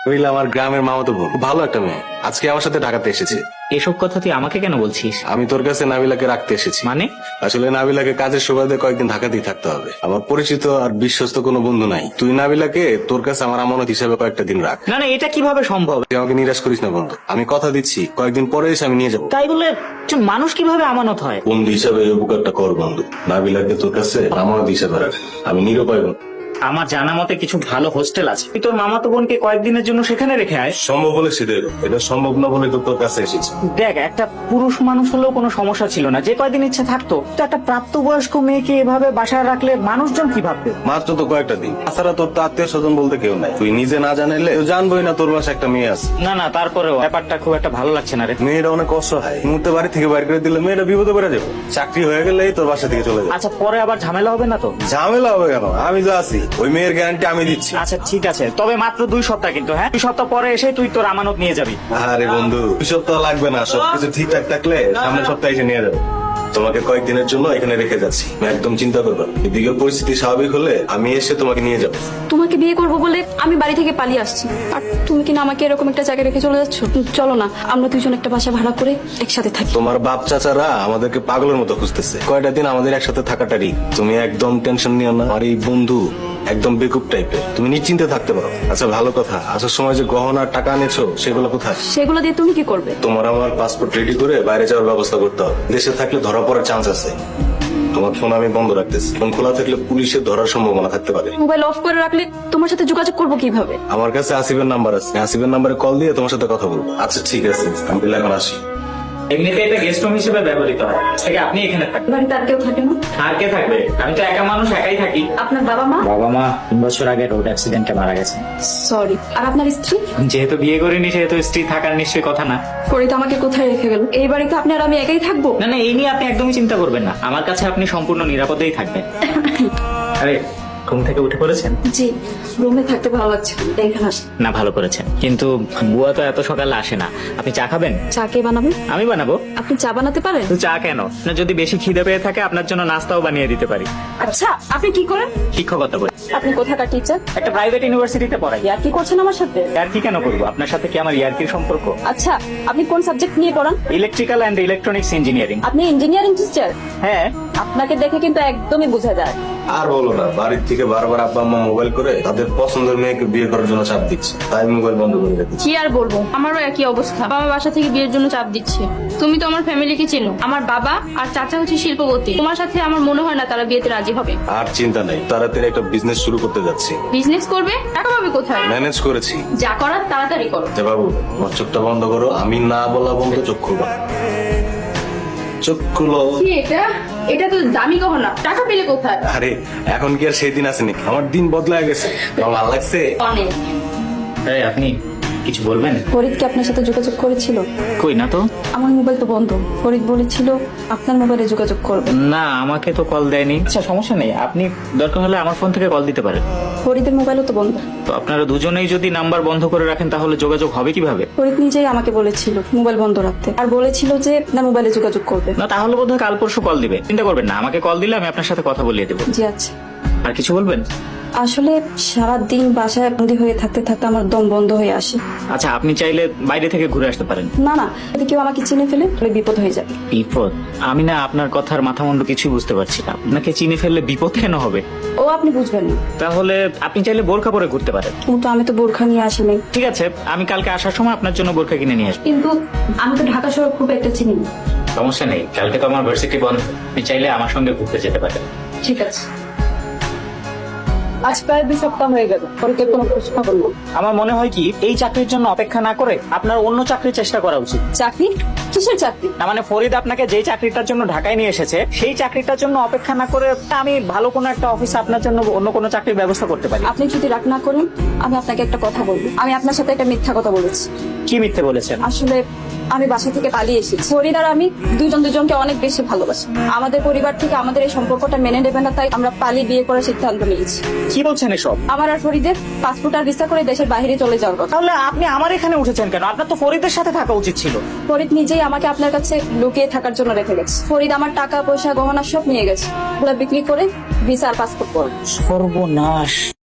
নাবিলা আমার গ্রামের মামাতো বোন, খুব ভালো একটা মেয়ে। আজকে আমার সাথে ঢাকাতে এসেছে। এসব কথা তুই আমাকে কেন বলছিস? আমি তোর কাছে নাবিলাকে রাখতে এসেছি। মানে? আসলে নাবিলাকে কাজের সুবাদে কয়েকদিন ঢাকাতেই থাকতে হবে। আমার পরিচিত আর বিশ্বস্ত কোনো বন্ধু নাই। তুই নাবিলাকে তোর কাছে আমার আমানত হিসাবে কয়েকটা দিন রাখ। না না, এটা কিভাবে সম্ভব? তুই আমাকে নিরাশ করিস না বন্ধু, আমি কথা দিচ্ছি কয়েকদিন পরে এসে আমি নিয়ে যাবো। তাই বলে একজন মানুষ কিভাবে আমানত হয়? বন্ধু হিসাবে এই উপকারটা কর বন্ধু। নাবিলাকে তোর কাছে আমানত হিসাবে রাখ। আমি নিরুপায় বন্ধু। আমার জানা মতে কিছু ভালো হোস্টেল আছে, তুই তোর মামাতো বোনকে কয়েকদিনের জন্য সেখানে রেখে আয়। সম্ভব হলে সেটাই হোক। এটা সম্ভব না বলে তো তোর কাছে এসেছি। দেখ, একটা পুরুষ মানুষ হলেও কোনো সমস্যা ছিল না, যে কয়দিন ইচ্ছা থাকতো। তো একটা প্রাপ্তবয়স্ক মেয়েকে এভাবে বাসায় রাখলে মানুষজন কি ভাববে? মাত্র তো কয়েকটা দিন, তাছাড়া তোর তো আত্মীয় স্বজন বলতে কেউ নাই। তুই নিজে না জানাইলে কেউ জানবোই না তোর বাসায় একটা মেয়ে আছে। না না, তারপরেও ব্যাপারটা খুব একটা ভালো লাগছে না রে। মেয়েটা অনেক অসহায়, মুহূর্তে বাড়ি থেকে বাইর করে দিলে মেয়েটা বিপদে পড়ে যাবে। চাকরি হয়ে গেলেই তোর বাসা থেকে চলে যাবে। আচ্ছা, পরে আবার ঝামেলা হবে না তো? ঝামেলা হবে কেন? আমি তো আছি, ওই মেয়ের গ্যারান্টি আমি দিচ্ছি। আচ্ছা ঠিক আছে, তবে মাত্র 2 সপ্তাহ কিন্তু। হ্যাঁ, 2 সপ্তাহ পরে এসে তুই তোর আমানত নিয়ে যাবি। আরে বন্ধু, 2 সপ্তাহ লাগবে না, সবকিছু ঠিকঠাক থাকলে সামনের সপ্তাহে এসে নিয়ে যাবে। তোমাকে কয়েকদিনের জন্য এখানে রেখে যাচ্ছি, একদম চিন্তা করবে না। এদিকে পরিস্থিতি স্বাভাবিক হলে আমি এসে তোমাকে নিয়ে যাবো। তোমাকে বিয়ে করব বলে আমি বাড়ি থেকে পালিয়ে আসছি, আর তুমি কিনা আমাকে এরকম একটা জায়গায় রেখে চলে যাচ্ছ। চলো না, আমরা দুজন একটা বাসা ভাড়া করে একসাথে থাকি। তোমার বাপ চাচারা আমাদেরকে পাগলের মতো খুঁজতেছে, কয়টা দিন আমাদের একসাথে থাকাটারই। তুমি একদম টেনশন নিও না, আর এই বন্ধু একদম বেকুব টাইপের, তুমি নিশ্চিন্তে থাকতে পারো। আচ্ছা ভালো কথা, আসার সময় যে গহনা আর টাকা এনেছো সেগুলো কোথায়? সেগুলো দিয়ে তুমি কি করবে? তোমার আমার পাসপোর্ট রেডি করে বাইরে যাওয়ার ব্যবস্থা করতে হবে। দেশে থাকলে ধরা পড়ার চান্স আছে। তোমার ফোন আমি বন্ধ রাখতেছি, ফোন খোলা থাকলে পুলিশের ধরার সম্ভাবনা থাকতে পারে। মোবাইল অফ করে রাখলে তোমার সাথে যোগাযোগ করবো কিভাবে? আমার কাছে আসিফের নাম্বার আছে, আসিফের নাম্বারে কল দিয়ে তোমার সাথে কথা বলবো। আচ্ছা ঠিক আছে, আমি তাহলে এখন আসি। এমনিতে এটা গেস্ট রুম হিসেবে ব্যবহৃত হয়, থেকে আপনি এখানে থাকবেন। বাড়িতে আর কেউ থাকে না? আর কে থাকবে? আমি তো একা মানুষ, একাই থাকি। আপনার বাবা মা? বাবা মা 3 বছর আগে রোড অ্যাক্সিডেন্টে মারা গেছে। সরি। আর আপনার স্ত্রী? যেহেতু বিয়ে করিনি সেহেতু স্ত্রী থাকার নিশ্চয়ই কথা না। ফরিদ আমাকে কোথায় রেখে গেল? এই বাড়িতে আপনি আর আমি একাই থাকবো? না না, এই নিয়ে আপনি একদমই চিন্তা করবেন না, আমার কাছে আপনি সম্পূর্ণ নিরাপদেই থাকবেন। আরে, ঘুম থেকে উঠে পড়েছেন? জি, রুমে থাকতে ভালো লাগছে, এখানে আসি। না, ভালো করেছেন, কিন্তু বুয়া তো এত সকালে আসে না। আপনি চা খাবেন? চা কে বানাবে? আমি বানাবো। আপনি চা বানাতে পারেন? তো চা কেন না, যদি বেশি খিদে পেয়ে থাকে আপনার জন্য নাস্তাও বানিয়ে দিতে পারি। আচ্ছা, আপনি কি করেন? শিক্ষকতা করি। আপনি কোথাকার টিচার? একটা প্রাইভেট ইউনিভার্সিটিতে পড়াই। আর কি করছেন আমার সাথে? আর কি কেন করবো? আপনার সাথে কি আমার ইয়ার্কির সম্পর্ক? আচ্ছা, আপনি কোন সাবজেক্ট নিয়ে পড়ান? Electrical and electronics engineering. আপনি ইঞ্জিনিয়ারিং টিচার? হ্যাঁ। আপনাকে দেখে কিন্তু একদমই বোঝা যায়। আর বলো না, বাড়ির থেকে বারবার আব্বা আম্মা মোবাইল করে তাদের পছন্দের মেয়েকে বিয়ে করার জন্য চাপ দিচ্ছে, তাই মোবাইল বন্ধ করে রেখেছি। কি আর বলবো, আমারও একই অবস্থা। বাবা বাসা থেকে বিয়ের জন্য চাপ দিচ্ছে। তুমি তো আমার ফ্যামিলিকে চেনো, আমার বাবা আর চাচা হচ্ছে শিল্পপতি। তোমার সাথে আমার মনে হয় না তারা বিয়েতে রাজি হবে। আর চিন্তা নাই, তাড়াতাড়ি একটা বিজনেস শুরু করতে যাচ্ছি। বিজনেস করবে? টাকা পাবে কোথায়? ম্যানেজ করেছি। যা করার তাড়াতাড়ি করো। যে বাবু, আমার চোখটা বন্ধ করো, আমি না বলা বন্ধ, চোখ খুলো। চোখ খুলো। কি এটা? এটা তো দামি গহনা, টাকা পেলে কোথায়? আরে এখন কি আর সেই দিন আছে নাকি? আমার দিন বদলায় গেছে। তোমার ভালো লাগছে? অনেক। এই, আপনি কিছু বলবেন? ফরিদ কি আপনার সাথে যোগাযোগ করেছিল? কই না তো। আমার মোবাইল তো বন্ধ। ফরিদ বলেছিল আপনার মোবাইলে যোগাযোগ করবে। না, আমাকে তো কল দেয়নি। আচ্ছা সমস্যা নেই, আপনি দরকার হলে আমার ফোন থেকে কল দিতে পারেন। ফরিদের মোবাইলও তো বন্ধ। তো আপনারা দুজনেই যদি নাম্বার বন্ধ করে রাখেন তাহলে যোগাযোগ হবে কিভাবে? ফরিদ নিজেই আমাকে বলেছিল মোবাইল বন্ধ রাখতে, আর বলেছিল যে আপনার মোবাইলে যোগাযোগ করবে। না, তাহলে বোধহয় কাল পরশু কল দিবে। চিন্তা করবেন না, আমাকে কল দিলে আমি আপনার সাথে কথা বলিয়ে দেবো। জি আচ্ছা। আর কিছু বলবেন? আসলে সারাদিন বাসায় বন্দী হয়ে থাকতে থাকতে আমার দম বন্ধ হয়ে আসে। আচ্ছা, আপনি চাইলে বাইরে থেকে ঘুরে আসতে পারেন। না না, যদি কেউ আমাকে চিনে ফেলে তাহলে বিপদ হয়ে যাবে। বিপদ? আমি না আপনার কথার মাথা মুন্ডু কিছুই বুঝতে পারছি না। আপনাকে চিনে ফেললে বিপদ কেন হবে? ও আপনি বুঝবেন না। তাহলে আপনি চাইলে বোরখা পরে ঘুরতে পারেন। কিন্তু আমি তো বোরখা নিয়ে আসিনি। ঠিক আছে, আমি কালকে আসার সময় আপনার জন্য বোরখা কিনে নিয়ে আসবো। কিন্তু আমি তো ঢাকা শহর খুব একটা চিনি না। সমস্যা নেই, কালকে তো আমার ভার্সিটি বন্ধ, আপনি চাইলে আমার সঙ্গে ঘুরতে যেতে পারেন। ঠিক আছে। আজ প্রায় 2 সপ্তাহ হয়ে গেল, ফরিদের কোনো খোঁজ খবর নেই। আমার মনে হয় কি, এই চাকরির জন্য অপেক্ষা না করে আপনার অন্য চাকরির চেষ্টা করা উচিত। চাকরি? কিসের চাকরি? না মানে, ফরিদ আপনাকে যেই চাকরিটার জন্য ঢাকায় নিয়ে এসেছে সেই চাকরিটার জন্য অপেক্ষা না করে আমি ভালো কোনো একটা অফিসে আপনার জন্য অন্য কোনো চাকরির ব্যবস্থা করতে পারি। আপনি যদি রাগ না করেন আমি আপনাকে একটা কথা বলবো। আমি আপনার সাথে একটা মিথ্যা কথা বলেছি। কি মিথ্যে বলেছেন? আসলে আমি বাসা থেকে পালিয়ে এসেছি। ফরিদ আর আমি দুজনকে অনেক বেশি ভালোবাসি। আমাদের পরিবার থেকে আমাদের এই সম্পর্কটা মেনে নেবে না, তাই আমরা পালিয়ে বিয়ে করার সিদ্ধান্ত নিয়েছি। কি বলছেন এসব? আমার আর ফরিদের পাসপোর্ট আর ভিসা করে দেশের বাইরে চলে যাওয়ার কথা। তাহলে আপনি আমার এখানে উঠেছেন কেন? আপনার তো ফরিদের সাথে থাকা উচিত ছিল। ফরিদ নিজেই আমাকে আপনার কাছে লুকিয়ে থাকার জন্য রেখে গেছে। ফরিদ আমার টাকা পয়সা গহনা সব নিয়ে গেছে, ওগুলো বিক্রি করে ভিসা আর পাসপোর্ট করে। সর্বনাশ।